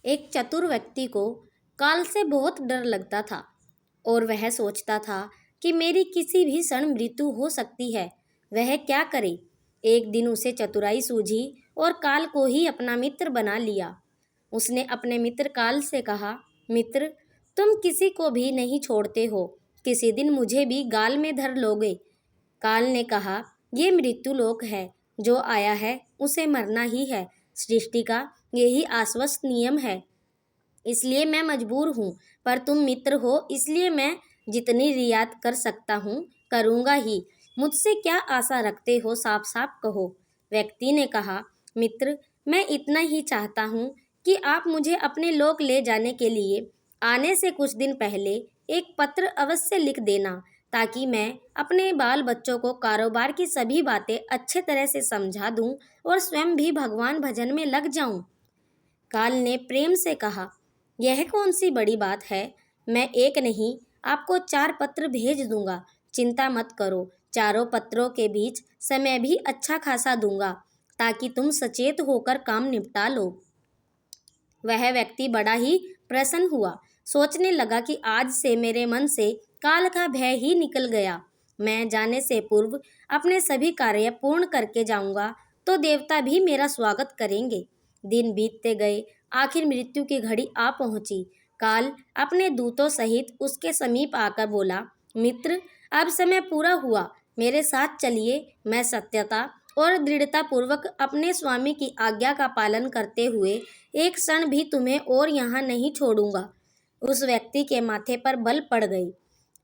एक चतुर व्यक्ति को काल से बहुत डर लगता था और वह सोचता था कि मेरी किसी भी क्षण मृत्यु हो सकती है। वह क्या करे? एक दिन उसे चतुराई सूझी और काल को ही अपना मित्र बना लिया। उसने अपने मित्र काल से कहा, मित्र, तुम किसी को भी नहीं छोड़ते हो, किसी दिन मुझे भी गाल में धर लोगे। काल ने कहा, ये मृत्यु लोक है, जो आया है उसे मरना ही है। सृष्टि का यही आश्वस्त नियम है, इसलिए मैं मजबूर हूँ। पर तुम मित्र हो, इसलिए मैं जितनी रियायत कर सकता हूँ करूँगा ही। मुझसे क्या आशा रखते हो, साफ साफ कहो। व्यक्ति ने कहा, मित्र, मैं इतना ही चाहता हूँ कि आप मुझे अपने लोक ले जाने के लिए आने से कुछ दिन पहले एक पत्र अवश्य लिख देना, ताकि मैं अपने बाल बच्चों को कारोबार की सभी बातें अच्छे तरह से समझा दूं और स्वयं भी भगवान भजन में लग जाऊं। काल ने प्रेम से कहा, यह कौन सी बड़ी बात है। मैं एक नहीं, आपको 4 पत्र भेज दूंगा। चिंता मत करो, चारों पत्रों के बीच समय भी अच्छा खासा दूंगा, ताकि तुम सचेत होकर काम निपटा लो। वह व्यक्ति बड़ा ही प्रसन्न हुआ। सोचने लगा कि आज से मेरे मन से काल का भय ही निकल गया। मैं जाने से पूर्व अपने सभी कार्य पूर्ण करके जाऊंगा, तो देवता भी मेरा स्वागत करेंगे। दिन बीतते गए, आखिर मृत्यु की घड़ी आ पहुंची। काल अपने दूतों सहित उसके समीप आकर बोला, मित्र, अब समय पूरा हुआ, मेरे साथ चलिए। मैं सत्यता और दृढ़ता पूर्वक अपने स्वामी की आज्ञा का पालन करते हुए एक क्षण भी तुम्हें और यहाँ नहीं छोड़ूंगा। उस व्यक्ति के माथे पर बल पड़ गई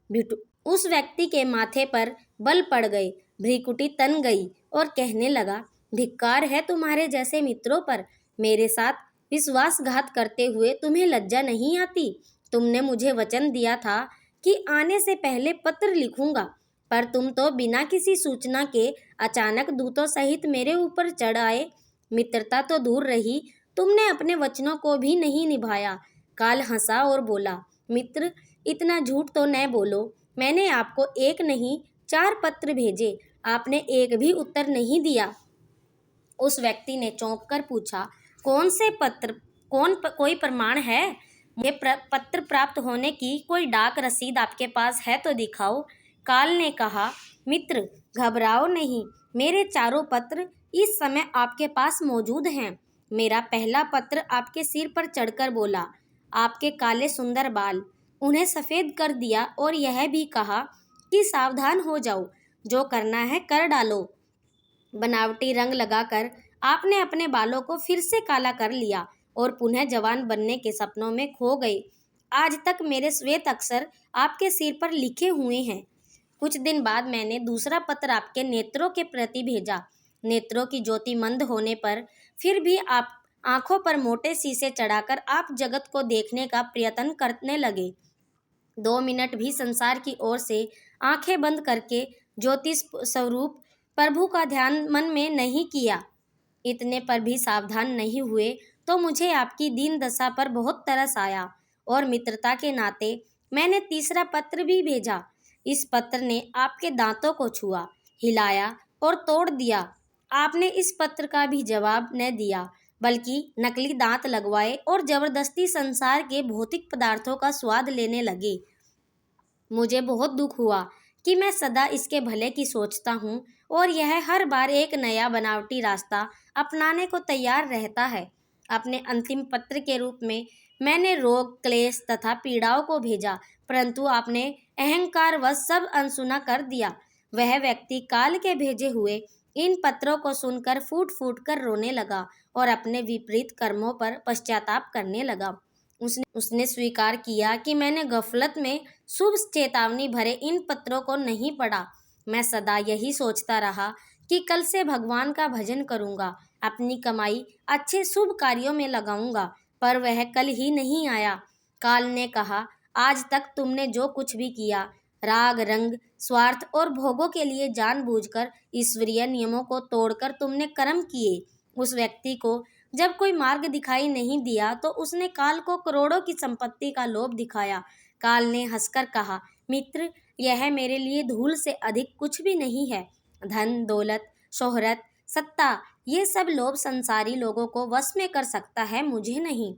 भिटू उस व्यक्ति के माथे पर बल पड़ गए, भ्रिकुटी तन गई और कहने लगा, धिक्कार है तुम्हारे जैसे मित्रों पर। मेरे साथ विश्वासघात करते हुए तुम्हें लज्जा नहीं आती? तुमने मुझे वचन दिया था कि आने से पहले पत्र लिखूंगा, पर तुम तो बिना किसी सूचना के अचानक दूतों सहित मेरे ऊपर चढ़ आए। मित्रता तो दूर रही, तुमने अपने वचनों को भी नहीं निभाया। काल हंसा और बोला, मित्र, इतना झूठ तो न बोलो। मैंने आपको एक नहीं 4 पत्र भेजे, आपने एक भी उत्तर नहीं दिया। उस व्यक्ति ने चौंक कर पूछा, कौन से पत्र? कोई प्रमाण है? मुझे पत्र प्राप्त होने की कोई डाक रसीद आपके पास है तो दिखाओ। काल ने कहा, मित्र, घबराओ नहीं, मेरे चारों पत्र इस समय आपके पास मौजूद हैं। मेरा पहला पत्र आपके सिर पर चढ़कर बोला, आपके काले सुंदर बाल, उन्हें सफ़ेद कर दिया और यह भी कहा कि सावधान हो जाओ, जो करना है कर डालो। बनावटी रंग लगाकर आपने अपने बालों को फिर से काला कर लिया और पुनः जवान बनने के सपनों में खो गए। आज तक मेरे श्वेत अक्षर आपके सिर पर लिखे हुए हैं। कुछ दिन बाद मैंने दूसरा पत्र आपके नेत्रों के प्रति भेजा। नेत्रों की ज्योति मंद होने पर फिर भी आप आंखों पर मोटे शीशे चढ़ाकर आप जगत को देखने का प्रयत्न करने लगे। 2 मिनट भी संसार की ओर से आंखें बंद करके ज्योतिष स्वरूप प्रभु का ध्यान मन में नहीं किया। इतने पर भी सावधान नहीं हुए तो मुझे आपकी दीन दशा पर बहुत तरस आया और मित्रता के नाते मैंने तीसरा पत्र भी भेजा। इस पत्र ने आपके दांतों को छुआ, हिलाया और तोड़ दिया। आपने इस पत्र का भी जवाब न दिया, बल्कि नकली दांत लगवाए और जबरदस्ती संसार के भौतिक पदार्थों का स्वाद लेने लगे। मुझे बहुत दुख हुआ कि मैं सदा इसके भले की सोचता हूँ और यह हर बार एक नया बनावटी रास्ता अपनाने को तैयार रहता है। अपने अंतिम पत्र के रूप में मैंने रोग, क्लेश तथा पीड़ाओं को भेजा, परंतु आपने अहंकारवश सब अनसुना कर दिया। वह व्यक्ति काल के भेजे हुए इन पत्रों को सुनकर फूट फूट कर रोने लगा और अपने विपरीत कर्मों पर पश्चाताप करने लगा। उसने स्वीकार किया कि मैंने गफलत में शुभ चेतावनी भरे इन पत्रों को नहीं पढ़ा। मैं सदा यही सोचता रहा कि कल से भगवान का भजन करूंगा, अपनी कमाई अच्छे शुभ कार्यों में लगाऊंगा, पर वह कल ही नहीं आया। काल ने कहा, आज तक तुमने जो कुछ भी किया, राग रंग, स्वार्थ और भोगों के लिए जानबूझकर ईश्वरीय नियमों को तोड़कर तुमने कर्म किए। उस व्यक्ति को जब कोई मार्ग दिखाई नहीं दिया तो उसने काल को करोड़ों की संपत्ति का लोभ दिखाया। काल ने हंसकर कहा, मित्र, यह मेरे लिए धूल से अधिक कुछ भी नहीं है। धन, दौलत, शोहरत, सत्ता, ये सब लोभ संसारी लोगों को वश में कर सकता है, मुझे नहीं।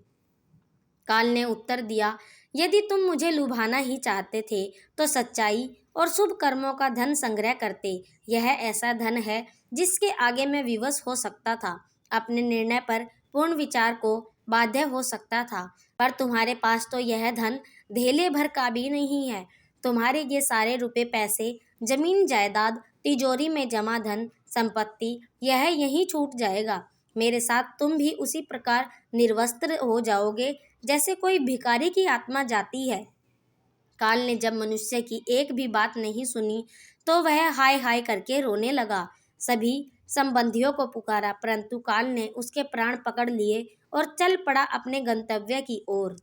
काल ने उत्तर दिया, यदि तुम मुझे लुभाना ही चाहते थे तो सच्चाई और शुभ कर्मों का धन संग्रह करते। यह ऐसा धन है जिसके आगे मैं विवश हो सकता था, अपने निर्णय पर पूर्ण विचार को बाध्य हो सकता था, पर तुम्हारे पास तो यह धन धेले भर का भी नहीं है। तुम्हारे ये सारे रुपए पैसे, जमीन जायदाद, तिजोरी में जमा धन संपत्ति, यह यहीं छूट जाएगा। मेरे साथ तुम भी उसी प्रकार निर्वस्त्र हो जाओगे जैसे कोई भिखारी की आत्मा जाती है। काल ने जब मनुष्य की एक भी बात नहीं सुनी तो वह हाय हाय करके रोने लगा। सभी संबंधियों को पुकारा, परंतु काल ने उसके प्राण पकड़ लिए और चल पड़ा अपने गंतव्य की ओर।